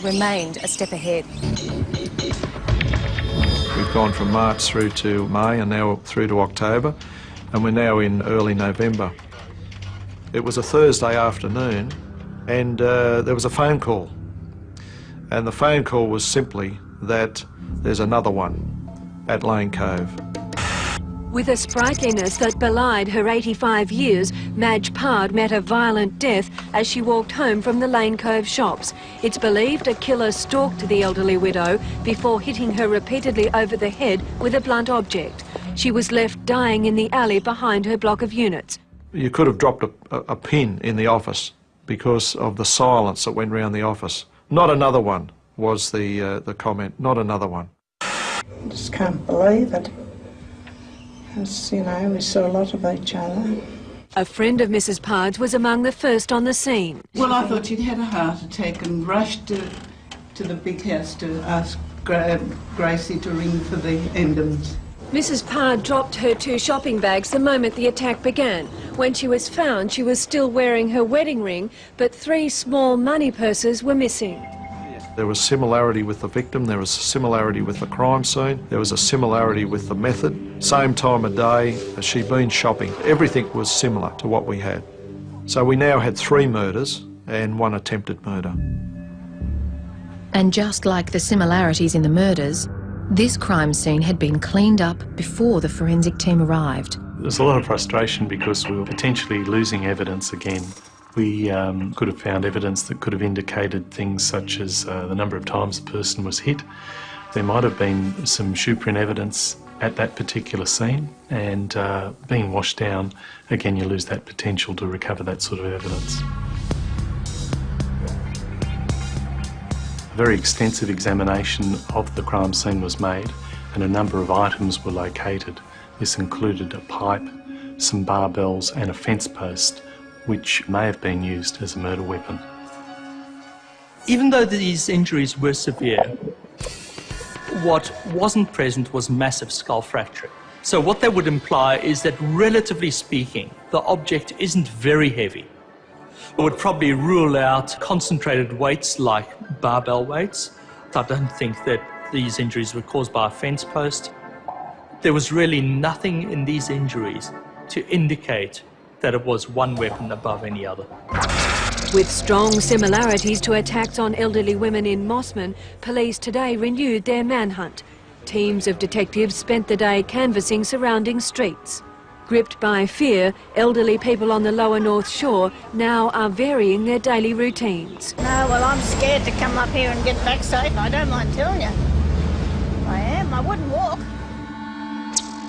remained a step ahead. We've gone from March through to May and now through to October, and we're now in early November. It was a Thursday afternoon and there was a phone call. And the phone call was simply that there's another one at Lane Cove. With a sprightliness that belied her 85 years, Madge Pard met a violent death as she walked home from the Lane Cove shops. It's believed a killer stalked the elderly widow before hitting her repeatedly over the head with a blunt object. She was left dying in the alley behind her block of units. You could have dropped a pin in the office because of the silence that went round the office. Not another one was the comment, not another one. I just can't believe it. As you know, we saw a lot of each other. A friend of Mrs. Pard's was among the first on the scene. Well, I thought she'd had a heart attack and rushed to the big house to ask Gracie to ring for the ambulance. Mrs. Pard dropped her 2 shopping bags the moment the attack began. When she was found, she was still wearing her wedding ring, but 3 small money purses were missing. There was similarity with the victim, there was a similarity with the crime scene, there was a similarity with the method. Same time of day, she'd been shopping. Everything was similar to what we had. So we now had 3 murders and 1 attempted murder. And just like the similarities in the murders, this crime scene had been cleaned up before the forensic team arrived. There's a lot of frustration because we were potentially losing evidence again. We could have found evidence that could have indicated things such as the number of times the person was hit. There might have been some shoe print evidence at that particular scene, and being washed down, again you lose that potential to recover that sort of evidence. A very extensive examination of the crime scene was made and a number of items were located. This included a pipe, some barbells and a fence post, which may have been used as a murder weapon. Even though these injuries were severe, what wasn't present was massive skull fracture. So what that would imply is that, relatively speaking, the object isn't very heavy. It would probably rule out concentrated weights like barbell weights. I don't think that these injuries were caused by a fence post. There was really nothing in these injuries to indicate that it was one weapon above any other. With strong similarities to attacks on elderly women in Mossman, police today renewed their manhunt. Teams of detectives spent the day canvassing surrounding streets. Gripped by fear, elderly people on the lower North Shore now are varying their daily routines. No, well, I'm scared to come up here and get back safe. I don't mind telling you. I am. I wouldn't walk.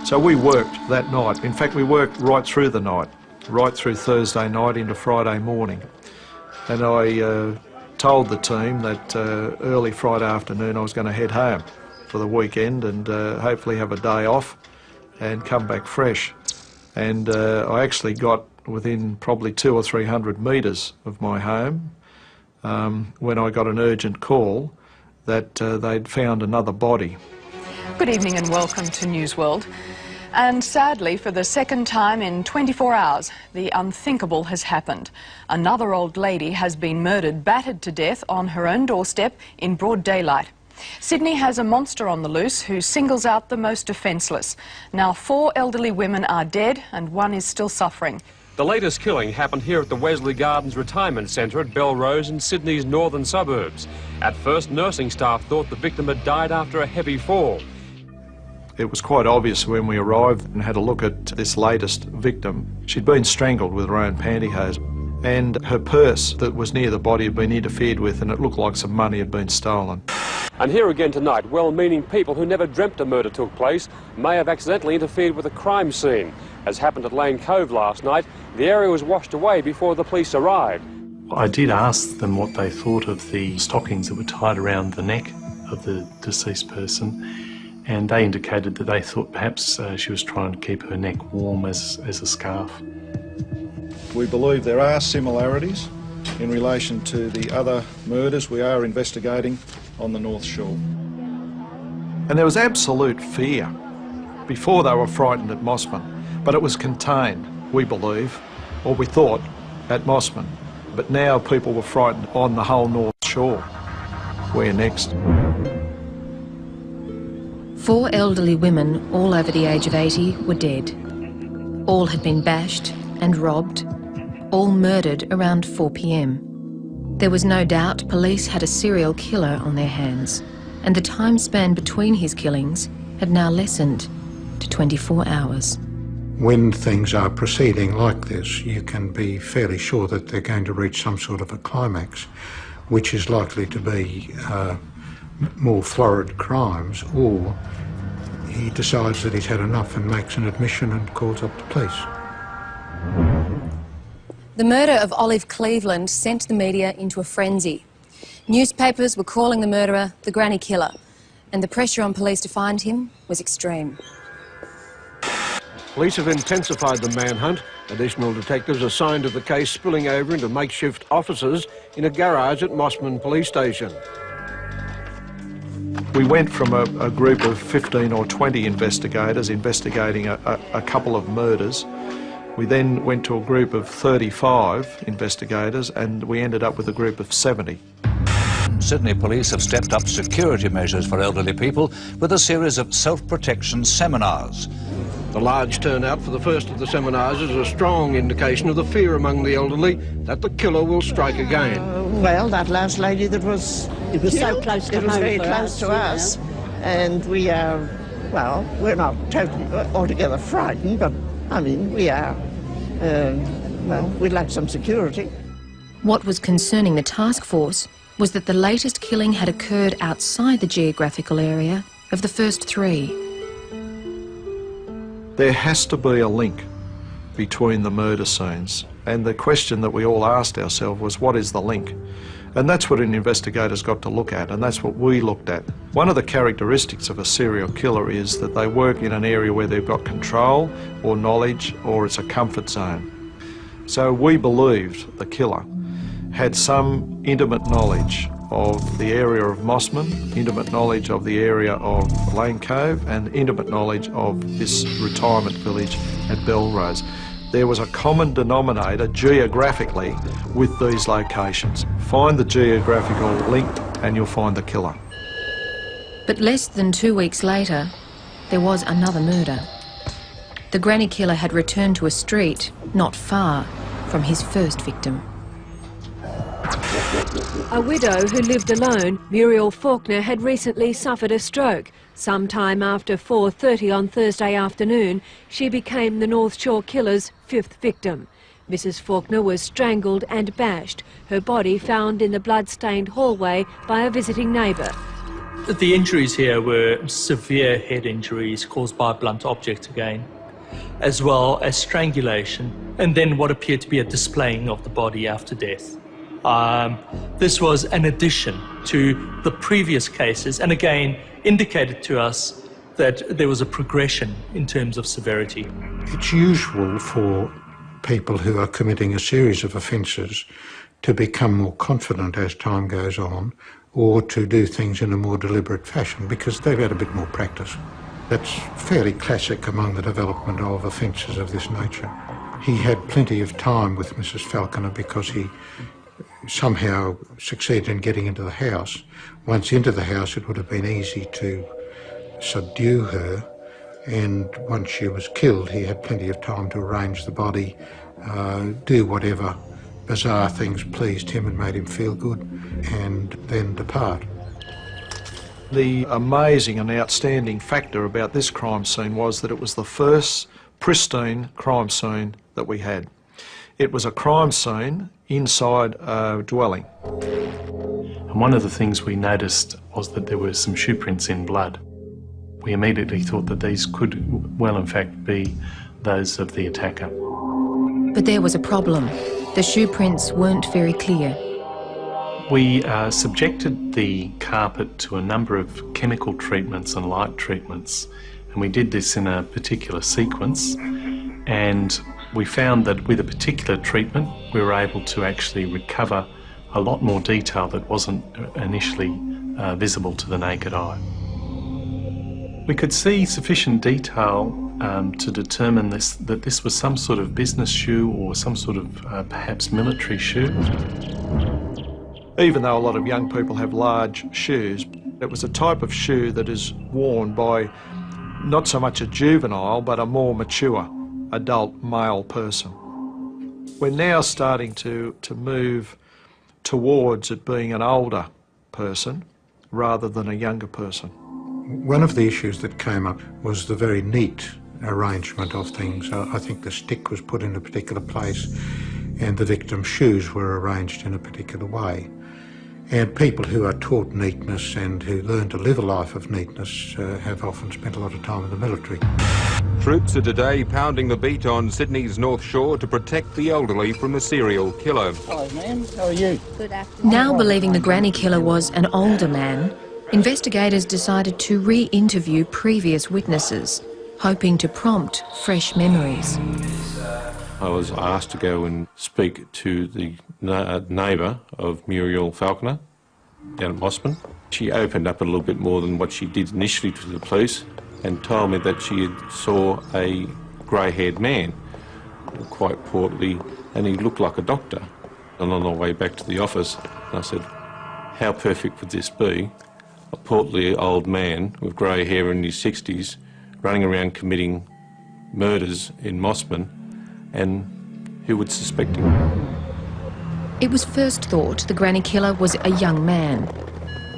So we worked that night. In fact, we worked right through the night, right through Thursday night into Friday morning. And I told the team that early Friday afternoon I was going to head home for the weekend and hopefully have a day off and come back fresh. And I actually got within probably 200 or 300 metres of my home when I got an urgent call that they'd found another body. Good evening and welcome to News World. And sadly, for the second time in 24 hours, the unthinkable has happened. Another old lady has been murdered, battered to death on her own doorstep in broad daylight. Sydney has a monster on the loose who singles out the most defenceless. Now 4 elderly women are dead and 1 is still suffering. The latest killing happened here at the Wesley Gardens Retirement Centre at Belrose in Sydney's northern suburbs. At first, nursing staff thought the victim had died after a heavy fall. It was quite obvious when we arrived and had a look at this latest victim. She'd been strangled with her own pantyhose, and her purse that was near the body had been interfered with, and it looked like some money had been stolen. And here again tonight, well-meaning people who never dreamt a murder took place may have accidentally interfered with a crime scene. As happened at Lane Cove last night, the area was washed away before the police arrived. I did ask them what they thought of the stockings that were tied around the neck of the deceased person, and they indicated that they thought perhaps she was trying to keep her neck warm as a scarf. We believe there are similarities in relation to the other murders we are investigating on the North Shore. And there was absolute fear. Before they were frightened at Mossman, but it was contained, we believe, or we thought, at Mossman. But now people were frightened on the whole North Shore. where next? 4 elderly women, all over the age of 80, were dead. All had been bashed and robbed, all murdered around 4 p.m. There was no doubt police had a serial killer on their hands, and the time span between his killings had now lessened to 24 hours. When things are proceeding like this, you can be fairly sure that they're going to reach some sort of a climax, which is likely to be more florid crimes, or he decides that he's had enough and makes an admission and calls up the police. The murder of Olive Cleveland sent the media into a frenzy. Newspapers were calling the murderer the granny killer, and the pressure on police to find him was extreme. Police have intensified the manhunt. Additional detectives assigned to the case spilling over into makeshift offices in a garage at Mossman Police Station. We went from a group of 15 or 20 investigators investigating a couple of murders. We then went to a group of 35 investigators, and we ended up with a group of 70. Sydney police have stepped up security measures for elderly people with a series of self-protection seminars. The large turnout for the first of the seminars is a strong indication of the fear among the elderly that the killer will strike again. Well, that last lady that was It was killed, so close to it was home very for close us, to you know. us, and we are, well, we're not totally altogether frightened, but I mean, we are, well, we'd like some security. What was concerning the task force was that the latest killing had occurred outside the geographical area of the first 3. There has to be a link between the murder scenes, and the question that we all asked ourselves was, what is the link? And that's what an investigator's got to look at, and that's what we looked at. One of the characteristics of a serial killer is that they work in an area where they've got control or knowledge, or it's a comfort zone. So we believed the killer had some intimate knowledge of the area of Mossman, intimate knowledge of the area of Lane Cove, and intimate knowledge of this retirement village at Belrose. There was a common denominator geographically with these locations. Find the geographical link and you'll find the killer. But less than 2 weeks later, there was another murder. The granny killer had returned to a street not far from his first victim. A widow who lived alone, Muriel Faulkner, had recently suffered a stroke. Sometime after 4:30 on Thursday afternoon, she became the North Shore killer's 5th victim. Mrs Faulkner was strangled and bashed, her body found in the blood-stained hallway by a visiting neighbour. The injuries here were severe head injuries caused by a blunt object again, as well as strangulation, and then what appeared to be a displaying of the body after death. This was an addition to the previous cases, and again indicated to us that there was a progression in terms of severity. It's usual for people who are committing a series of offences to become more confident as time goes on, or to do things in a more deliberate fashion because they've had a bit more practice. That's fairly classic among the development of offences of this nature. He had plenty of time with Mrs Falconer because he somehow succeeded in getting into the house. Once into the house, it would have been easy to subdue her, and once she was killed, he had plenty of time to arrange the body, do whatever bizarre things pleased him and made him feel good, and then depart. The amazing and outstanding factor about this crime scene was that it was the first pristine crime scene that we had. It was a crime scene inside a dwelling. And one of the things we noticed was that there were some shoe prints in blood. We immediately thought that these could well in fact be those of the attacker. But there was a problem. The shoe prints weren't very clear. We subjected the carpet to a number of chemical treatments and light treatments, and we did this in a particular sequence, and we found that with a particular treatment we were able to actually recover a lot more detail that wasn't initially visible to the naked eye. We could see sufficient detail to determine that this was some sort of business shoe or some sort of perhaps military shoe. even though a lot of young people have large shoes. It was a type of shoe that is worn by not so much a juvenile but a more mature adult male person. We're now starting to move towards it being an older person rather than a younger person. One of the issues that came up was the very neat arrangement of things. I think the stick was put in a particular place and the victim's shoes were arranged in a particular way. And people who are taught neatness and who learn to live a life of neatness have often spent a lot of time in the military. Troops are today pounding the beat on Sydney's North Shore to protect the elderly from the serial killer. Hello, ma'am. How are you? Good afternoon. Now believing the granny killer was an older man, investigators decided to re-interview previous witnesses, hoping to prompt fresh memories. I was asked to go and speak to the neighbour of Muriel Falconer down at Mossman. She opened up a little bit more than what she did initially to the police and told me that she had saw a grey-haired man, quite portly, and he looked like a doctor. And on our way back to the office, I said, how perfect would this be? A portly old man with grey hair in his 60s running around committing murders in Mossman, and who would suspect him? It was first thought the granny killer was a young man,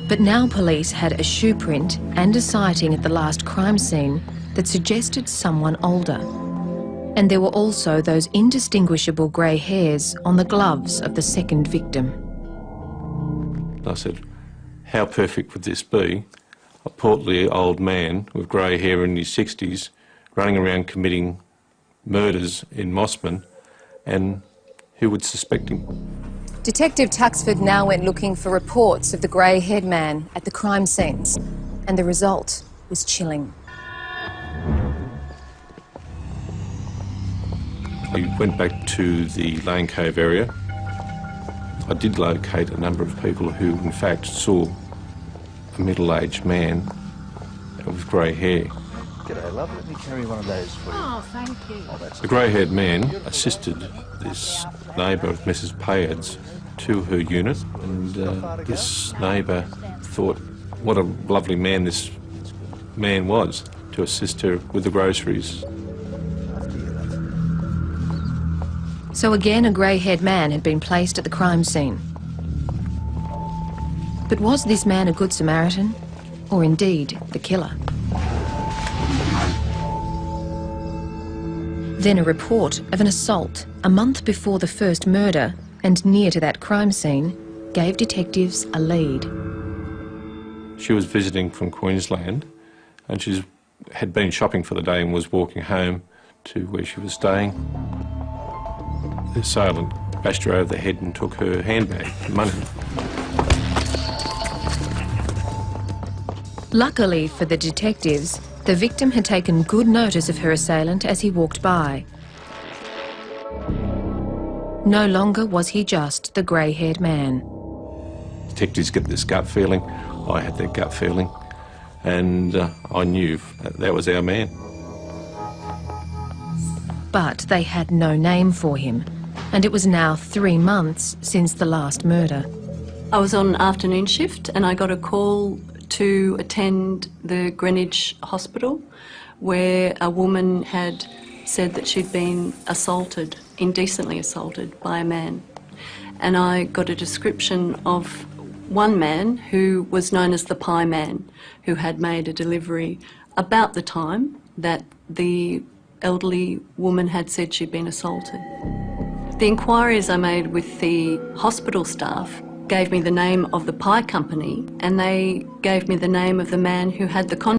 but now police had a shoe print and a sighting at the last crime scene that suggested someone older. And there were also those indistinguishable grey hairs on the gloves of the second victim. I said, how perfect would this be? A portly old man with grey hair in his 60s running around committing murders in Mossman, and who would suspect him? Detective Tuxford now went looking for reports of the grey-haired man at the crime scenes, and the result was chilling. We went back to the Lane Cove area. I did locate a number of people who in fact saw a middle-aged man with grey hair. G'day, love. Let me carry one of those for you. Oh, thank you. The grey-haired man assisted this neighbour of Mrs. Payard's to her unit, and this neighbour thought what a lovely man this man was to assist her with the groceries. So again, a grey-haired man had been placed at the crime scene. But was this man a good Samaritan, or indeed the killer? Then a report of an assault a month before the first murder and near to that crime scene gave detectives a lead. She was visiting from Queensland and she had been shopping for the day and was walking home to where she was staying. The assailant bashed her over the head and took her handbag, money. Luckily for the detectives, the victim had taken good notice of her assailant as he walked by. No longer was he just the grey-haired man. Detectives get this gut feeling. I had that gut feeling, and I knew that was our man. But they had no name for him, and it was now 3 months since the last murder. I was on an afternoon shift and I got a call to attend the Greenwich Hospital where a woman had said that she'd been assaulted, indecently assaulted by a man. And I got a description of one man who was known as the Pie Man, who had made a delivery about the time that the elderly woman had said she'd been assaulted. The inquiries I made with the hospital staff gave me the name of the pie company, and they gave me the name of the man who had the